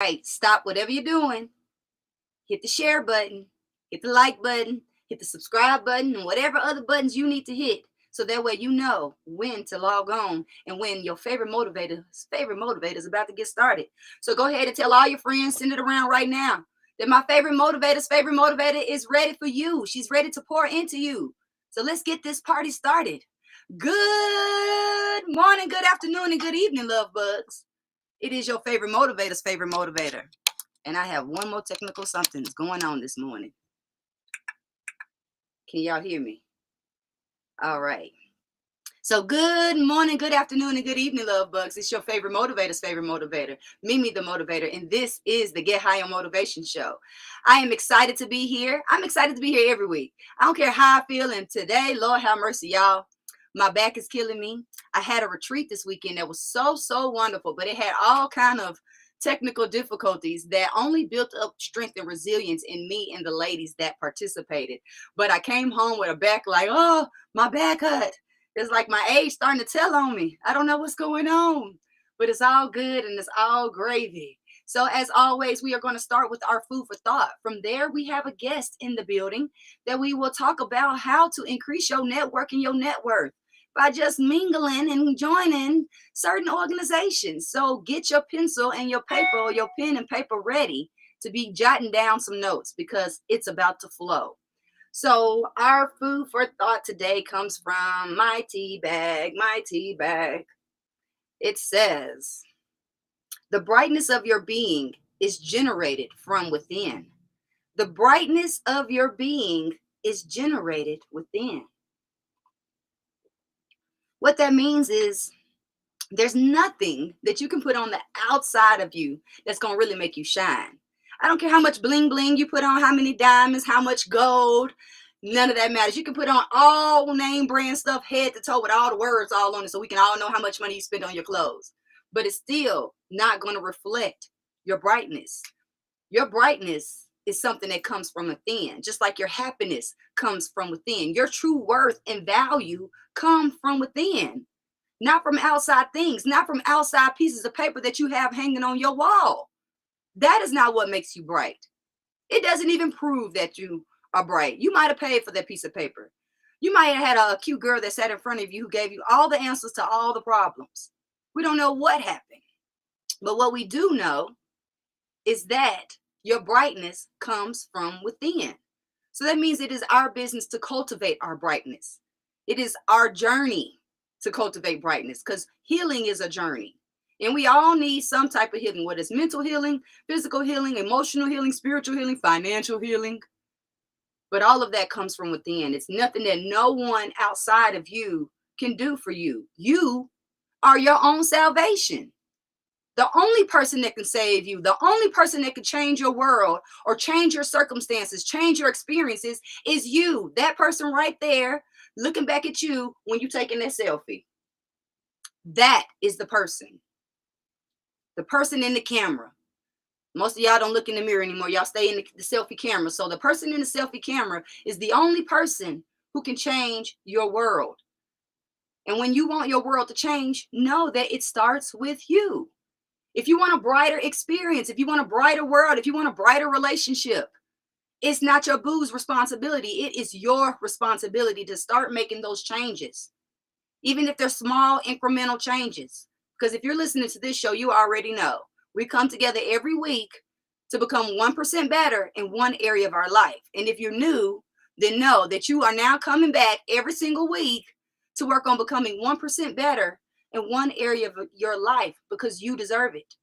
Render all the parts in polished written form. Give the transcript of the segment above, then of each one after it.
Right, stop whatever you're doing, hit the share button, hit the like button, hit the subscribe button, and whatever other buttons you need to hit. So that way you know when to log on and when your favorite motivator is about to get started. So go ahead and tell all your friends, send it around right now that my favorite motivator is ready for you. She's ready to pour into you. So let's get this party started. Good morning, good afternoon, and good evening, love bugs. It is your favorite motivator. And I have one more technical something's going on this morning. Can y'all hear me? All right. So good morning, good afternoon, and good evening, love bugs. It's your favorite motivator, Mimi the Motivator, and this is the Get High on Motivation Show. I am excited to be here. I'm excited to be here every week. I don't care how I feel, and today, Lord have mercy, y'all. My back is killing me. I had a retreat this weekend that was so wonderful, but it had all kind of technical difficulties that only built up strength and resilience in me and the ladies that participated. But I came home with a back like, oh, my back hurt. It's like my age starting to tell on me. I don't know what's going on, but it's all good and it's all gravy. So as always, we are going to start with our food for thought. From there, we have a guest in the building that we will talk about how to increase your network and your net worth by just mingling and joining certain organizations. So get your pencil and your paper or your pen and paper ready to be jotting down some notes because it's about to flow. So our food for thought today comes from my tea bag. It says, the brightness of your being is generated from within. The brightness of your being is generated within. What that means is there's nothing that you can put on the outside of you that's going to really make you shine. I don't care how much bling bling you put on, how many diamonds, how much gold. None of that matters. You can put on all name brand stuff head to toe with all the words all on it so we can all know how much money you spend on your clothes. But it's still not going to reflect your brightness. Your brightness is something that comes from within, just like your happiness comes from within. Your true worth and value come from within, not from outside things, not from outside pieces of paper that you have hanging on your wall. That is not what makes you bright. It doesn't even prove that you are bright. You might have paid for that piece of paper. You might have had a cute girl that sat in front of you who gave you all the answers to all the problems. We don't know what happened. But what we do know is that your brightness comes from within. So that means it is our business to cultivate our brightness. It is our journey to cultivate brightness because healing is a journey. And we all need some type of healing, whether it's mental healing, physical healing, emotional healing, spiritual healing, financial healing. But all of that comes from within. It's nothing that no one outside of you can do for you. You are your own salvation. The only person that can save you, the only person that can change your world or change your circumstances, change your experiences is you. That person right there looking back at you when you're taking that selfie. That is the person. The person in the camera. Most of y'all don't look in the mirror anymore. Y'all stay in the selfie camera. So the person in the selfie camera is the only person who can change your world. And when you want your world to change, know that it starts with you. If you want a brighter experience, if you want a brighter world, if you want a brighter relationship, it's not your boo's responsibility. It is your responsibility to start making those changes, even if they're small incremental changes. Because if you're listening to this show, you already know we come together every week to become 1% better in one area of our life. And if you're new, then know that you are now coming back every single week to work on becoming 1% better in one area of your life because you deserve it.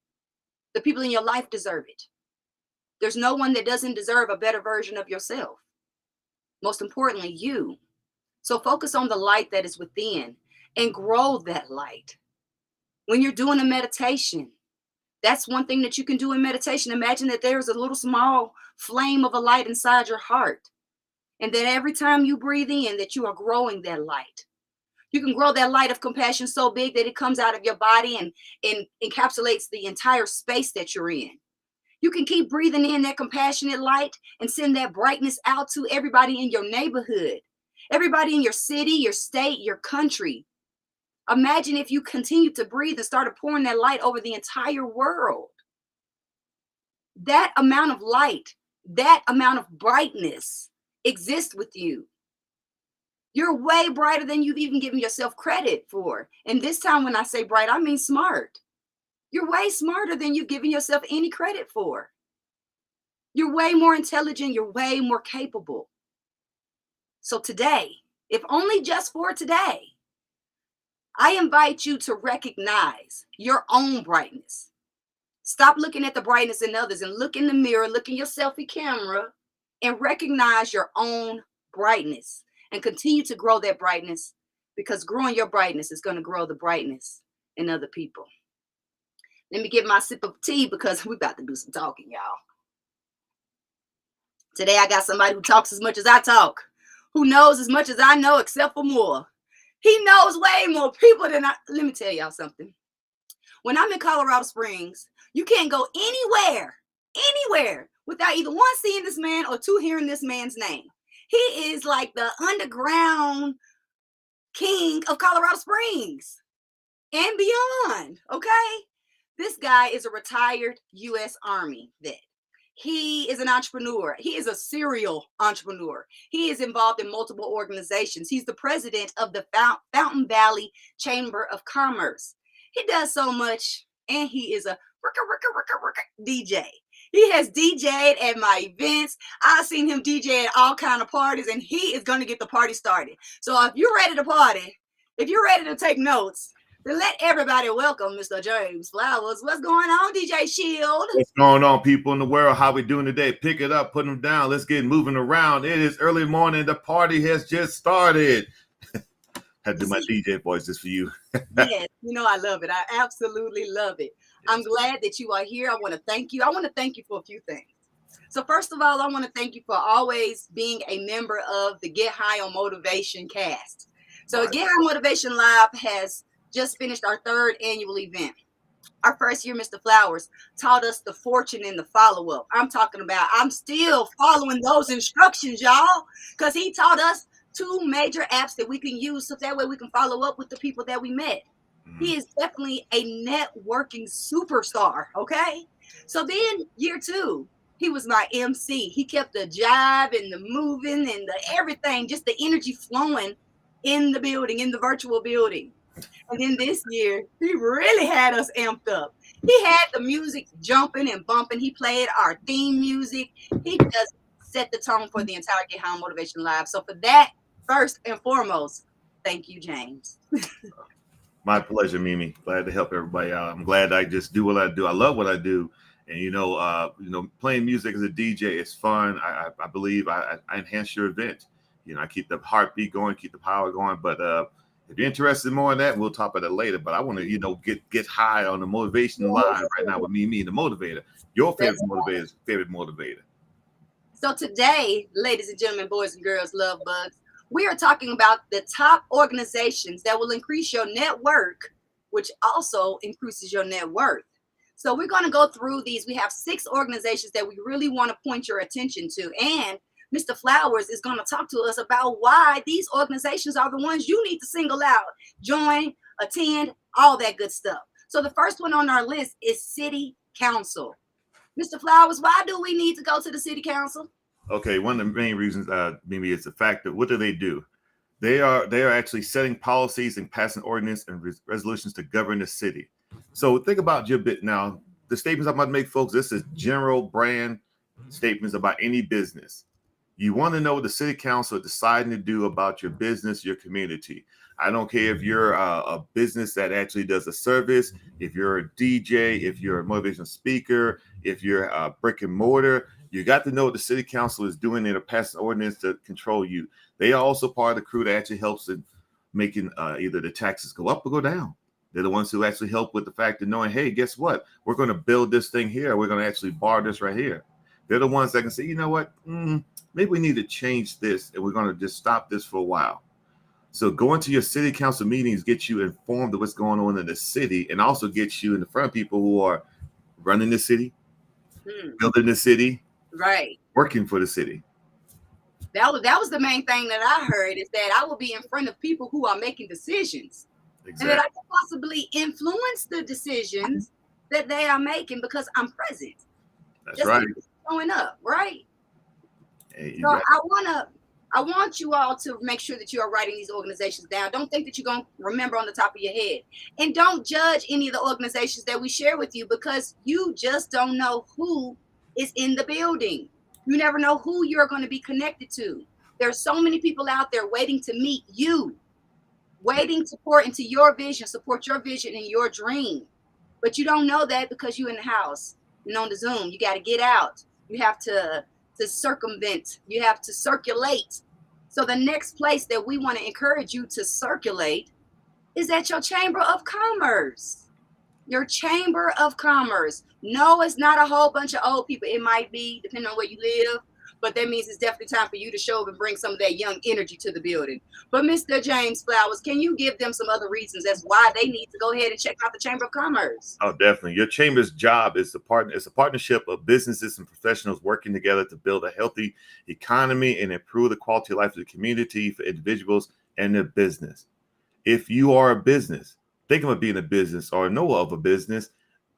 The people in your life deserve it. There's no one that doesn't deserve a better version of yourself. Most importantly, you. So focus on the light that is within and grow that light. When you're doing a meditation, that's one thing that you can do in meditation. Imagine that there's a little small flame of a light inside your heart. And that every time you breathe in, that you are growing that light. You can grow that light of compassion so big that it comes out of your body and encapsulates the entire space that you're in. You can keep breathing in that compassionate light and send that brightness out to everybody in your neighborhood, everybody in your city, your state, your country. Imagine if you continue to breathe and started pouring that light over the entire world. That amount of light, that amount of brightness exists with you. You're way brighter than you've even given yourself credit for. And this time, when I say bright, I mean smart. You're way smarter than you've given yourself any credit for. You're way more intelligent. You're way more capable. So today, if only just for today, I invite you to recognize your own brightness. Stop looking at the brightness in others and look in the mirror, look in your selfie camera, and recognize your own brightness and continue to grow that brightness, because growing your brightness is going to grow the brightness in other people. Let me get my sip of tea because we're about to do some talking, y'all. Today, I got somebody who talks as much as I talk, who knows as much as I know, except for more. He knows way more people than I. Let me tell y'all something. When I'm in Colorado Springs, you can't go anywhere without either one, seeing this man, or two, hearing this man's name. He is like the underground king of Colorado Springs and beyond, okay? This guy is a retired U.S. Army vet. He is an entrepreneur. He is a serial entrepreneur. He is involved in multiple organizations. He's the president of the Fountain Valley Chamber of Commerce. He does so much, and he is a DJ. He has DJ'd at my events. I've seen him DJ at all kind of parties, and he is going to get the party started. So if you're ready to party, if you're ready to take notes, then let everybody welcome Mr. James Flowers. What's going on, DJ Shield? What's going on, people in the world? How we doing today? Pick it up, put them down. Let's get moving around. It is early morning. The party has just started. Had to do my DJ voice just for you. Yes, you know I love it. I absolutely love it. I'm glad that you are here. I want to thank you. I want to thank you for a few things. So first of all, I want to thank you for always being a member of the Get High on Motivation cast. So right. Get High Motivation Live has just finished our third annual event. Our first year, Mr. Flowers taught us the fortune and the follow-up. I'm talking about, I'm still following those instructions, y'all, because he taught us 2 major apps that we can use so that way we can follow up with the people that we met. He is definitely a networking superstar, okay? So then year 2, he was my MC. He kept the jive and the moving and the everything, just the energy flowing in the building, in the virtual building. And then this year, he really had us amped up. He had the music jumping and bumping. He played our theme music. He just set the tone for the entire Get High on Motivation Live. So for that, first and foremost, thank you, James. My pleasure, Mimi. Glad to help everybody out. I'm glad I just do what I do. I love what I do. And, playing music as a DJ is fun. I believe I enhance your event. I keep the heartbeat going, keep the power going. But if you're interested more in that, we'll talk about it later. But I want to, get high on the motivation live right now with Mimi, the motivator. Your favorite motivator. So today, ladies and gentlemen, boys and girls, love bugs, we are talking about the top organizations that will increase your network, which also increases your net worth. So we're going to go through these. We have 6 organizations that we really want to point your attention to. And Mr. Flowers is going to talk to us about why these organizations are the ones you need to single out, join, attend, all that good stuff. So the first one on our list is City Council. Mr. Flowers, why do we need to go to the City Council? Okay, one of the main reasons, maybe, is the fact that what do? They are actually setting policies and passing ordinance and resolutions to govern the city. So think about your bit now. The statements I'm about to make, folks, this is general brand statements about any business. You want to know what the city council is deciding to do about your business, your community. I don't care if you're a business that actually does a service, if you're a DJ, if you're a motivational speaker, if you're a brick and mortar. You got to know what the city council is doing. They're passing ordinance to control you. They are also part of the crew that actually helps in making either the taxes go up or go down. They're the ones who actually help with the fact of knowing, hey, guess what? We're going to build this thing here. We're going to actually bar this right here. They're the ones that can say, you know what? Maybe we need to change this, and we're going to just stop this for a while. So going to your city council meetings gets you informed of what's going on in the city, and also gets you in the front of people who are running the city, building the city, right, working for the city. That was the main thing that I heard, is that I will be in front of people who are making decisions. Exactly. And that I can possibly influence the decisions that they are making because I'm present. That's Just right. showing up, right? Hey, So I want you all to make sure that you are writing these organizations down. Don't think that you're going to remember on the top of your head. And don't judge any of the organizations that we share with you, because you just don't know who is in the building. You never know who you're going to be connected to. There's so many people out there waiting to meet you, waiting to pour into your vision, support your vision and your dream. But you don't know that because you're in the house and on the Zoom. You got to get out. You have to circumvent. You have to circulate. So the next place that we want to encourage you to circulate is at your Chamber of Commerce. Your Chamber of Commerce. No, it's not a whole bunch of old people. It might be, depending on where you live, but that means it's definitely time for you to show up and bring some of that young energy to the building. But Mr. James Flowers, can you give them some other reasons as why they need to go ahead and check out the Chamber of Commerce? Oh, definitely. Your chamber's job is it's a partnership of businesses and professionals working together to build a healthy economy and improve the quality of life of the community for individuals and their business. If you are a business, thinking of being a business or know of a business,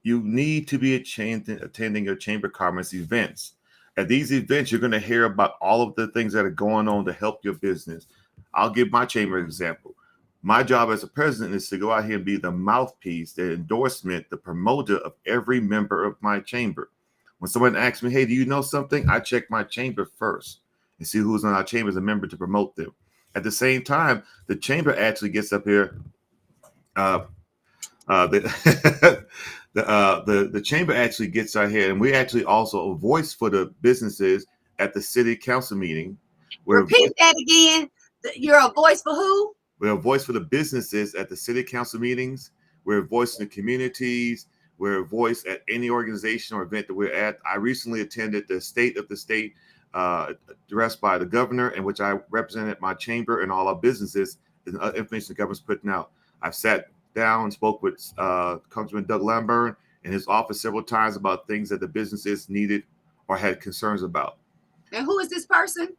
you need to be attending your Chamber of Commerce events. At these events, you're going to hear about all of the things that are going on to help your business. I'll give my chamber example. My job as a president is to go out here and be the mouthpiece, the endorsement, the promoter of every member of my chamber. When someone asks me, hey, do you know something? I check my chamber first and see who's on our chamber as a member to promote them. At the same time, the chamber actually gets up here. The, the chamber actually gets our head, and we actually also a voice for the businesses at the city council meeting. Repeat that again. You're a voice for who? We're a voice for the businesses at the city council meetings. We're a voice in the communities. We're a voice at any organization or event that we're at. I recently attended the State of the State addressed by the governor, in which I represented my chamber and all our businesses and information the government's putting out. I've sat down and spoke with Congressman Doug Lamburn in his office several times about things that the businesses needed or had concerns about. And who is this person?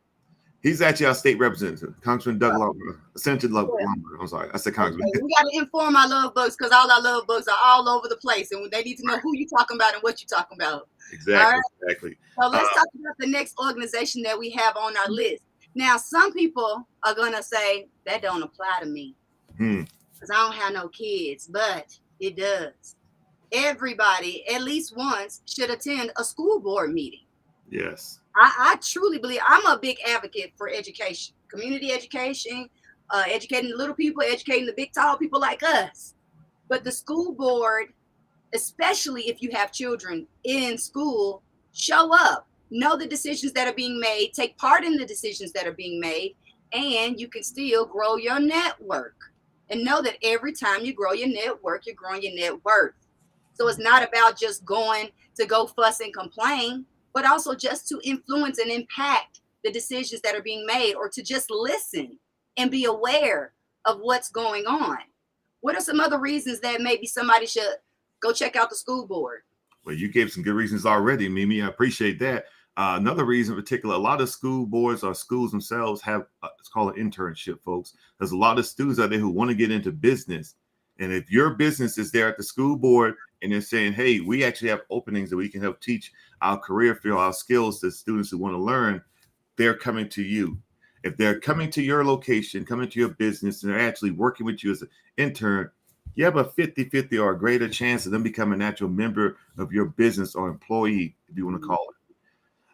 He's actually our state representative, Congressman Doug Lamburn, Senator Lamburn. I'm sorry, I said Congressman. Okay, we got to inform our love bugs, because all our love bugs are all over the place, and they need to know who you're talking about and what you're talking about. Exactly, exactly. So let's talk about the next organization that we have on our list. Now, some people are going to say, that don't apply to me because I don't have no kids, but it does. Everybody, at least once, should attend a school board meeting. Yes. I truly believe, I'm a big advocate for education, community education, educating the little people, educating the big, tall people like us. But the school board, especially if you have children in school, show up, know the decisions that are being made, take part in the decisions that are being made, and you can still grow your network. And know that every time you grow your network, you're growing your net worth. So it's not about just going to go fuss and complain, but also just to influence and impact the decisions that are being made, or to just listen and be aware of what's going on. What are some other reasons that maybe somebody should go check out the school board? Well, you gave some good reasons already, Mimi. I appreciate that. Another reason in particular, a lot of school boards or schools themselves have, it's called an internship, folks. There's a lot of students out there who want to get into business. And if your business is there at the school board and they're saying, hey, we actually have openings that we can help teach our career field, our skills to students who want to learn, they're coming to you. If they're coming to your location, coming to your business, and they're actually working with you as an intern, you have a 50-50 or a greater chance of them becoming a natural member of your business or employee, if you want to call it.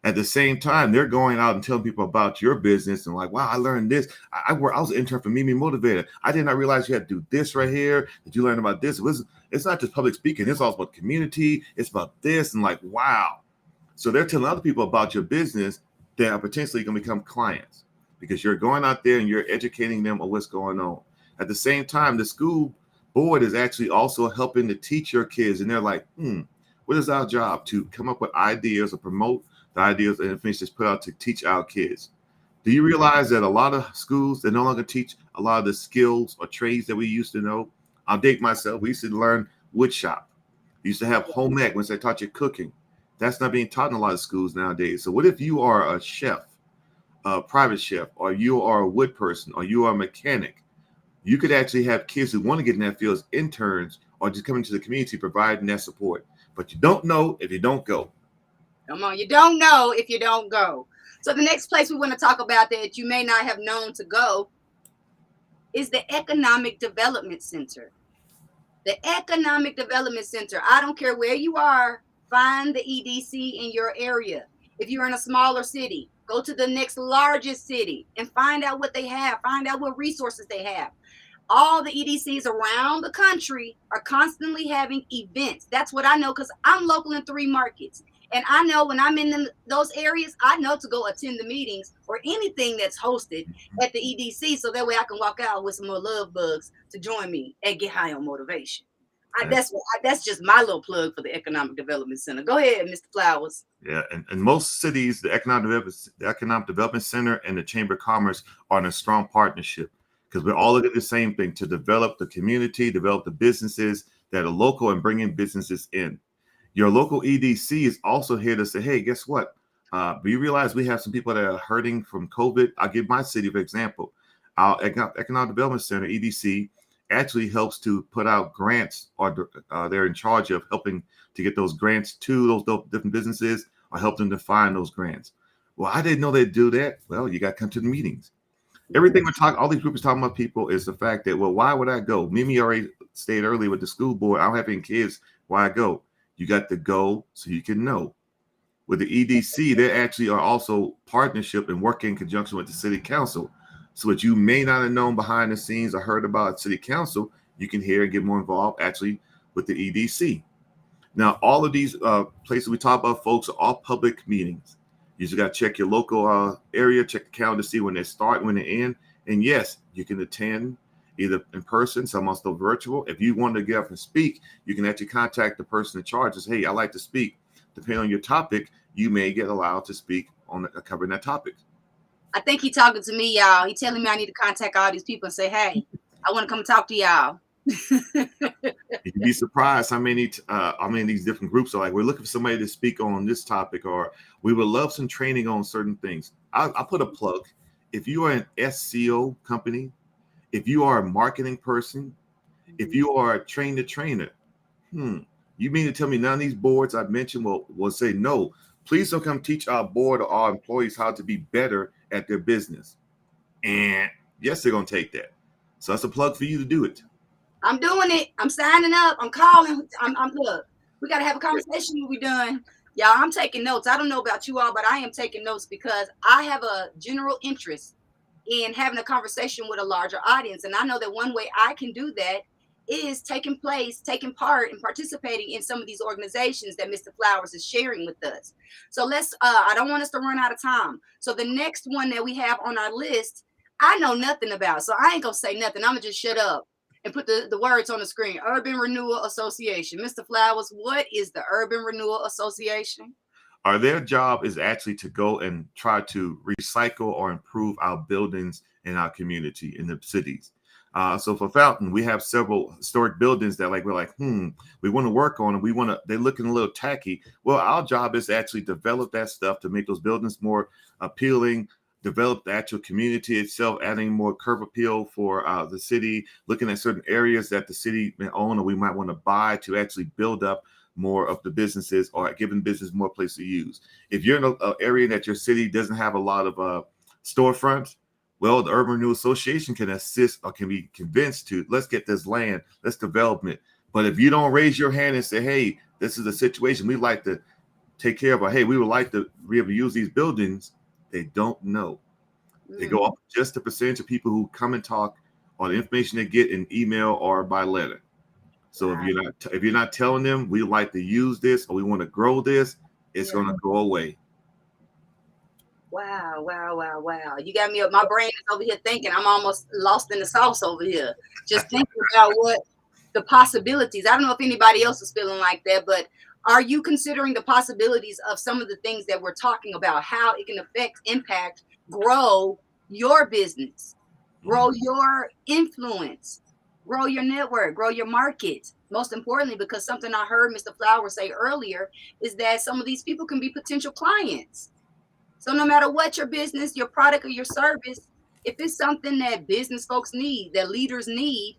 At the same time, they're going out and telling people about your business and like, wow, I learned this. I was an intern for Mimi Motivator. I did not realize you had to do this right here. Did you learn about this? It's not just public speaking. It's also about community. It's about this. And like, wow. So they're telling other people about your business that are potentially going to become clients because you're going out there and you're educating them on what's going on. At the same time, the school board is actually also helping to teach your kids. And they're like, what is our job? To come up with ideas or promote the ideas and information that's put out to teach our kids. Do you realize that a lot of schools, they no longer teach a lot of the skills or trades that we used to know? I'll date myself. We used to learn wood shop. We used to have home ec once they taught you cooking. That's not being taught in a lot of schools nowadays. So what if you are a chef, a private chef, or you are a wood person, or you are a mechanic? You could actually have kids who want to get in that field as interns or just come into the community providing that support. But you don't know if you don't go. Come on, you don't know if you don't go. So the next place we want to talk about that you may not have known to go is the Economic Development Center. The Economic Development Center. I don't care where you are, find the EDC in your area. If you're in a smaller city, go to the next largest city and find out what they have, find out what resources they have. All the EDCs around the country are constantly having events. That's what I know because I'm local in 3 markets. And I know when I'm in those areas, I know to go attend the meetings or anything that's hosted at the EDC. So that way I can walk out with some more love bugs to join me and get high on motivation. That's just my little plug for the Economic Development Center. Go ahead, Mr. Flowers. Yeah, and most cities, the Economic Development Center and the Chamber of Commerce are in a strong partnership because we're all looking at the same thing to develop the community, develop the businesses that are local and bring in businesses in. Your local EDC is also here to say, hey, guess what? Do you realize we have some people that are hurting from COVID? I'll give my city, for example. Our Economic Development Center, EDC, actually helps to put out grants, or they're in charge of helping to get those grants to those different businesses or help them to find those grants. Well, I didn't know they'd do that. Well, you got to come to the meetings. Everything we're talking, all these groups talking about people is the fact that, well, why would I go? Mimi already stayed early with the school board. I don't have any kids. Why go? You got to go so you can know. With the EDC, they actually are also partnership and working in conjunction with the city council. So what you may not have known behind the scenes or heard about city council, you can hear and get more involved actually with the EDC. Now, all of these places we talk about, folks, are all public meetings. You just got to check your local area, check the calendar, see when they start, when they end. And yes, you can attend either in person, some are still virtual. If you want to get up and speak, you can actually contact the person in charge and say, hey, I'd like to speak. Depending on your topic, you may get allowed to speak on covering that topic. I think he's talking to me, y'all. He's telling me I need to contact all these people and say, hey, I want to come talk to y'all. You'd be surprised how many of these different groups are like, we're looking for somebody to speak on this topic, or we would love some training on certain things. I'll put a plug. If you are an SEO company, if you are a marketing person, if you are a trainer, you mean to tell me none of these boards I've mentioned will say, no, please don't come teach our board or our employees how to be better at their business. And yes, they're going to take that. So that's a plug for you to do it. I'm doing it. I'm signing up. I'm calling. I'm look, we got to have a conversation when we're done. Y'all, I'm taking notes. I don't know about you all, but I am taking notes because I have a general interest in having a conversation with a larger audience. And I know that one way I can do that is taking part and participating in some of these organizations that Mr. Flowers is sharing with us. So I don't want us to run out of time. So the next one that we have on our list, I know nothing about. So I ain't gonna say nothing. I'm gonna just shut up and put the words on the screen. Urban Renewal Association. Mr. Flowers, what is the Urban Renewal Association? Their job is actually to go and try to recycle or improve our buildings in our community, in the cities. So for Fountain, we have several historic buildings that we're like, we want to work on them. They're looking a little tacky. Well, our job is to actually develop that stuff to make those buildings more appealing, develop the actual community itself, adding more curb appeal for the city, looking at certain areas that the city may own or we might want to buy to actually build up more of the businesses or giving business more place to use. If you're in an area that your city doesn't have a lot of storefronts, well, the Urban Renewal Association can assist or can be convinced to, let's get this land, let's develop it. But if you don't raise your hand and say, hey, this is a situation we'd like to take care of, or hey, we would like to be able to use these buildings, they don't know. They go off just the percentage of people who come and talk or the information they get in email or by letter. So if you're not telling them we like to use this or we want to grow this, it's going to go away. Wow. You got me up. My brain is over here thinking. I'm almost lost in the sauce over here. Just thinking about what the possibilities. I don't know if anybody else is feeling like that, but are you considering the possibilities of some of the things that we're talking about, how it can impact, grow your business, grow your influence, grow your network, grow your market? Most importantly, because something I heard Mr. Flowers say earlier is that some of these people can be potential clients. So no matter what your business, your product, or your service, if it's something that business folks need, that leaders need,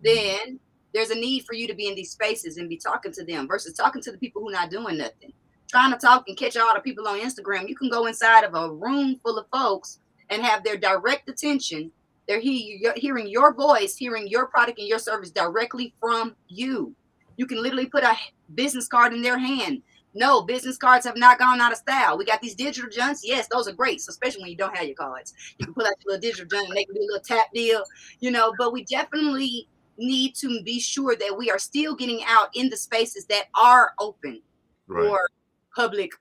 then there's a need for you to be in these spaces and be talking to them versus talking to the people who are not doing nothing. trying to talk and catch all the people on Instagram. You can go inside of a room full of folks and have their direct attention. They're hearing your voice, hearing your product and your service directly from you. You can literally put a business card in their hand. No, business cards have not gone out of style. We got these digital junks. Yes, those are great, so especially when you don't have your cards. You can pull out your little digital junk and they can do a little tap deal, but we definitely need to be sure that we are still getting out in the spaces that are open Right. for public,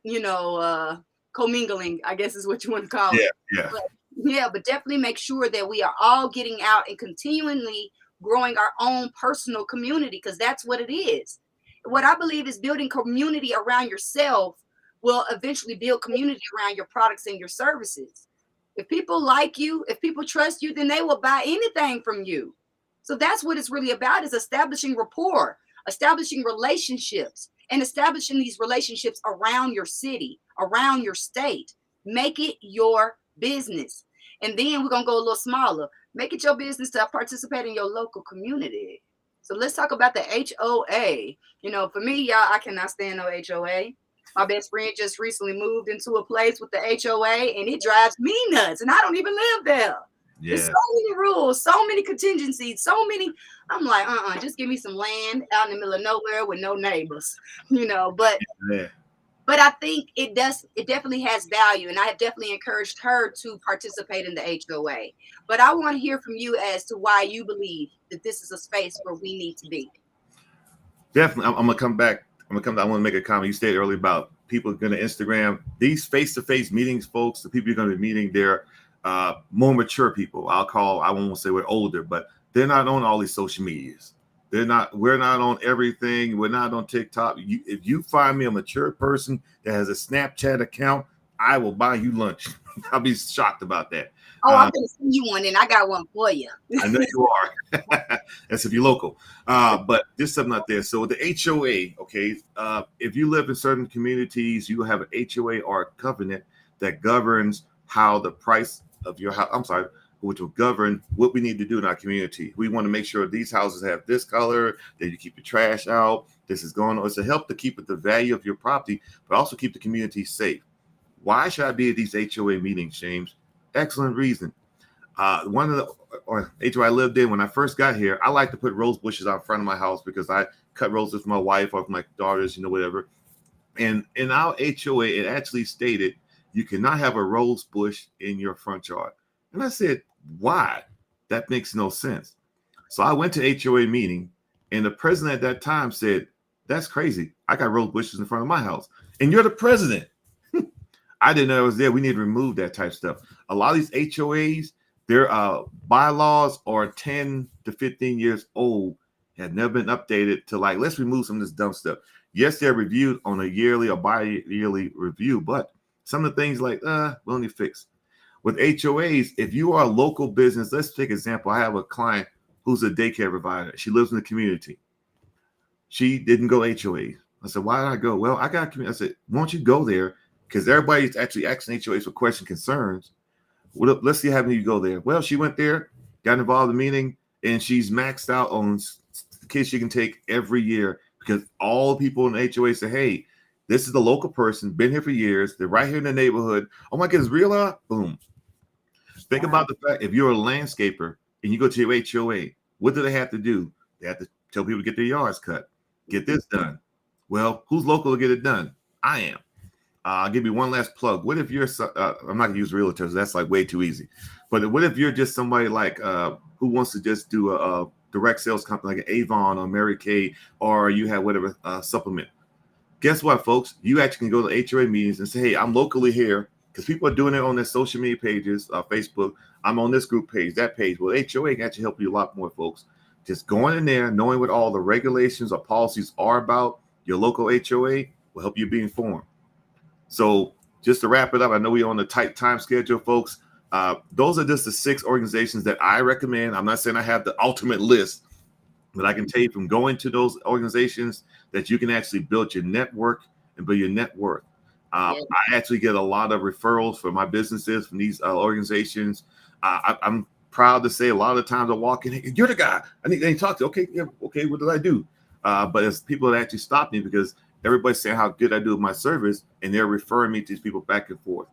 commingling, I guess is what you want to call Yeah. it. Yeah. But definitely make sure that we are all getting out and continually growing our own personal community, because that's what it is. What I believe is building community around yourself will eventually build community around your products and your services. If people like you, if people trust you, then they will buy anything from you. So that's what it's really about, is establishing rapport, establishing relationships, and establishing these relationships around your city, around your state. Make it your business. And then we're going to go a little smaller. Make it your business to participate in your local community. So let's talk about the HOA. For me, y'all, I cannot stand no HOA. My best friend just recently moved into a place with the HOA, and it drives me nuts. And I don't even live there. There's Yeah. so many rules, so many contingencies, so many. I'm like, just give me some land out in the middle of nowhere with no neighbors, But Yeah. but I think it definitely has value, and I have definitely encouraged her to participate in the HOA. But I want to hear from you as to why you believe that this is a space where we need to be. Definitely. I'm gonna come back. I want to make a comment. You stated earlier about people going to Instagram. These face-to-face meetings, folks, the people you're going to be meeting, they're more mature people. I won't say we're older, but they're not on all these social medias. We're not on everything. We're not on TikTok. If you find me a mature person that has a Snapchat account, I will buy you lunch. I'll be shocked about that. Oh, I'm going to send you one, and I got one for you. I know you are. That's if you're local. But there's something out there. So the HOA, okay, if you live in certain communities, you have an HOA or a covenant that governs how the price of your house, which will govern what we need to do in our community. We want to make sure these houses have this color, that you keep the trash out. This is going on. It's to help to keep the value of your property, but also keep the community safe. Why should I be at these HOA meetings, James? Excellent reason. One of the HOA I lived in when I first got here, I like to put rose bushes out front of my house because I cut roses for my wife or for my daughters, whatever. And in our HOA, it actually stated you cannot have a rose bush in your front yard. And I said, why? That makes no sense. So I went to HOA meeting, and the president at that time said, that's crazy. I got rose bushes in front of my house. And you're the president. I didn't know it was there. We need to remove that type of stuff. A lot of these HOAs, their bylaws are 10 to 15 years old, have never been updated to let's remove some of this dumb stuff. Yes, they're reviewed on a yearly or bi-yearly review, but some of the things we'll need to fix. With HOAs, if you are a local business, let's take an example. I have a client who's a daycare provider. She lives in the community. She didn't go HOA. I said, why did I go? Well, I got a community. I said, won't you go there? Because everybody's actually asking HOAs for question concerns. Well, let's see how many you go there. Well, she went there, got involved in the meeting, and she's maxed out on the kids she can take every year because all people in the HOA say, hey, this is the local person, been here for years. They're right here in the neighborhood. Oh my goodness, real? Boom. Think about the fact, if you're a landscaper and you go to your HOA, what do they have to do? They have to tell people to get their yards cut, get this done. Well, who's local to get it done? I am. I'll give you one last plug. What if you're, I'm not going to use realtors. That's way too easy. But what if you're just somebody who wants to just do a direct sales company like an Avon or Mary Kay, or you have whatever supplement. Guess what, folks? You actually can go to HOA meetings and say, hey, I'm locally here, because people are doing it on their social media pages, Facebook. I'm on this group page, that page. Well, HOA can actually help you a lot more, folks. Just going in there, knowing what all the regulations or policies are about your local HOA will help you be informed. So just to wrap it up, I know we're on a tight time schedule, folks. Those are just the 6 organizations that I recommend. I'm not saying I have the ultimate list, but I can tell you from going to those organizations that you can actually build your network and build your net worth. I actually get a lot of referrals for my businesses from these organizations. I'm proud to say a lot of the times I walk in, hey, you're the guy I need to talk to. Okay, yeah, okay, what did I do? But it's people that actually stop me because everybody's saying how good I do with my service, and they're referring me to these people back and forth.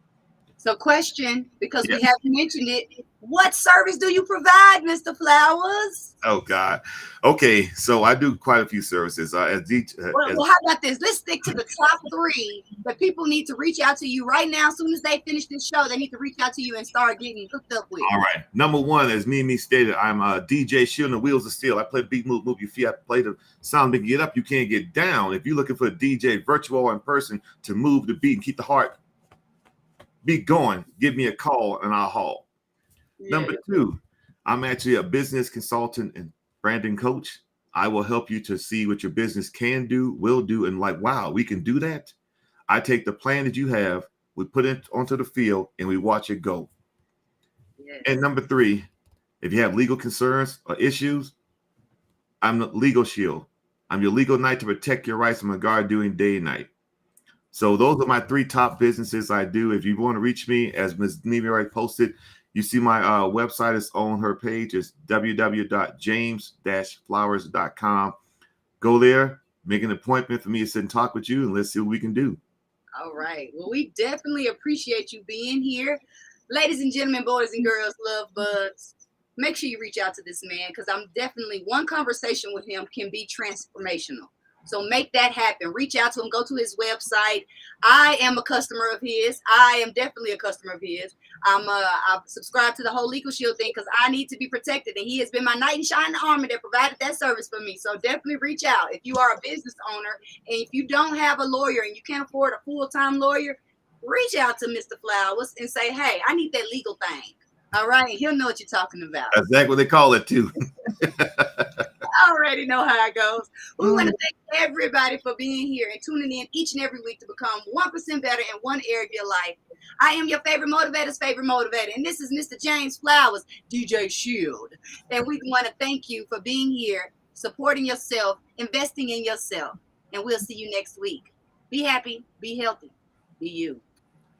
So question, because we Yes. haven't mentioned it, what service do you provide, Mr. Flowers? Oh God. Okay, so I do quite a few services. Well, how about this? Let's stick to the top 3 that people need to reach out to you right now. As soon as they finish this show, they need to reach out to you and start getting hooked up with. All right. Number 1, as me stated, I'm a DJ Shield and the Wheels of Steel. I play beat, move your feet. I play the sound to get up. You can't get down. If you're looking for a DJ, virtual or in person, to move the beat and keep the heart beat going, give me a call and I'll haul. Yeah. Number 2, I'm actually a business consultant and branding coach. I will help you to see what your business can do, will do, and like, wow, we can do that. I take the plan that you have, we put it onto the field, and we watch it go. Yes. And number 3, if you have legal concerns or issues, I'm the legal shield. I'm your legal knight to protect your rights. I'm a guard doing day and night. So those are my 3 top businesses I do. If you want to reach me, as Ms. Nemi already posted, you see my website is on her page. It's www.james-flowers.com. Go there, make an appointment for me to sit and talk with you, and let's see what we can do. All right. Well, we definitely appreciate you being here. Ladies and gentlemen, boys and girls, love bugs, make sure you reach out to this man, because I'm definitely, one conversation with him can be transformational. So make that happen. Reach out to him. Go to his website. I am a customer of his. I am definitely a customer of his. I've subscribed to the whole Legal Shield thing because I need to be protected. And he has been my knight in shining armor that provided that service for me. So definitely reach out. If you are a business owner and if you don't have a lawyer and you can't afford a full-time lawyer, reach out to Mr. Flowers and say, hey, I need that legal thing. All right. And he'll know what you're talking about. That's exactly what they call it, too. I already know how it goes. We want to thank everybody for being here and tuning in each and every week to become 1% better in one area of your life. I am your favorite motivator's favorite motivator, and this is Mr. James Flowers, DJ Shield. And we want to thank you for being here, supporting yourself, investing in yourself, and we'll see you next week. Be happy, be healthy, be you.